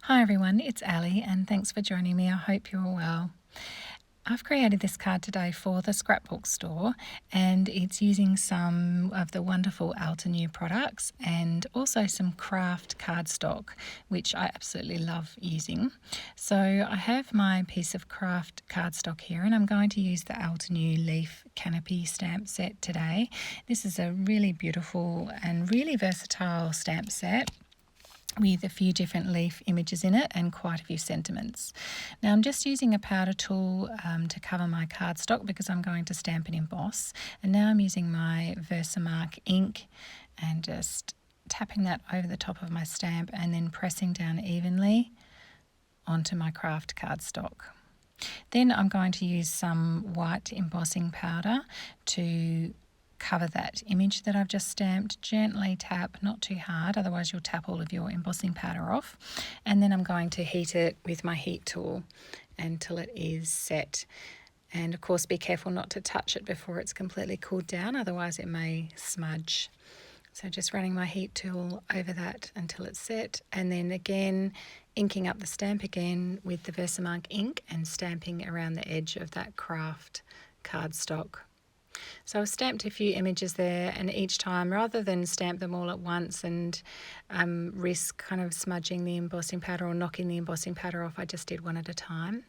Hi everyone, it's Ali and thanks for joining me. I hope you're well. I've created this card today for the Scrapbookstore and it's using some of the wonderful Altenew products and also some Kraft cardstock, which I absolutely love using. So I have my piece of Kraft cardstock here and I'm going to use the Altenew Leaf Canopy stamp set today. This is a really beautiful and really versatile stamp set with a few different leaf images in it and quite a few sentiments. Now I'm just using a powder tool to cover my cardstock because I'm going to stamp and emboss, and now I'm using my Versamark ink and just tapping that over the top of my stamp and then pressing down evenly onto my Kraft cardstock. Then I'm going to use some white embossing powder to cover that image that I've just stamped. Gently tap, not too hard, otherwise you'll tap all of your embossing powder off. And then I'm going to heat it with my heat tool until it is set. And of course be careful not to touch it before it's completely cooled down, otherwise it may smudge. So just running my heat tool over that until it's set, and then again inking up the stamp again with the Versamark ink and stamping around the edge of that Kraft cardstock. So I've stamped a few images there, and each time, rather than stamp them all at once and risk kind of smudging the embossing powder or knocking the embossing powder off, I just did one at a time.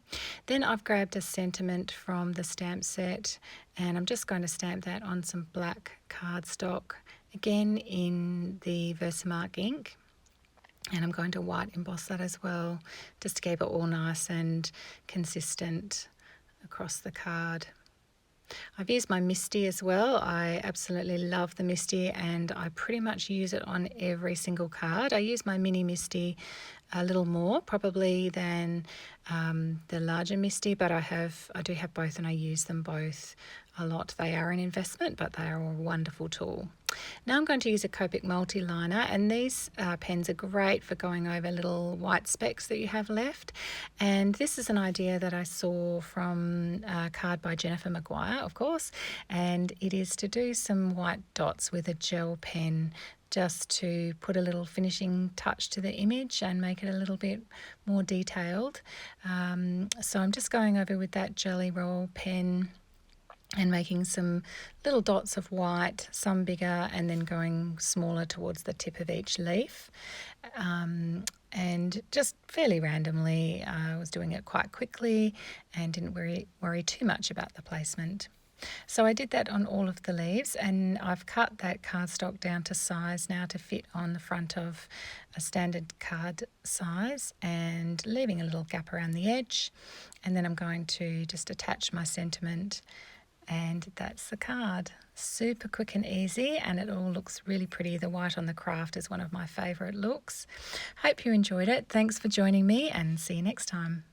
Then I've grabbed a sentiment from the stamp set and I'm just going to stamp that on some black cardstock, again in the Versamark ink. And I'm going to white emboss that as well, just to keep it all nice and consistent across the card. I've used my Misty as well. I absolutely love the Misty and I pretty much use it on every single card. I use my mini Misty a little more probably than the larger Misty, but I do have both and I use them both a lot. They are an investment, but they are a wonderful tool. Now I'm going to use a Copic multi-liner, and these pens are great for going over little white specks that you have left. And this is an idea that I saw from a card by Jennifer Maguire, of course, and it is to do some white dots with a gel pen, just to put a little finishing touch to the image and make it a little bit more detailed. So I'm just going over with that Jelly Roll pen and making some little dots of white, some bigger and then going smaller towards the tip of each leaf. And just fairly randomly, I was doing it quite quickly and didn't worry too much about the placement. So I did that on all of the leaves, and I've cut that cardstock down to size now to fit on the front of a standard card size, and leaving a little gap around the edge. And then I'm going to just attach my sentiment, and that's the card. Super quick and easy, and it all looks really pretty. The white on the Kraft is one of my favourite looks. Hope you enjoyed it. Thanks for joining me, and see you next time.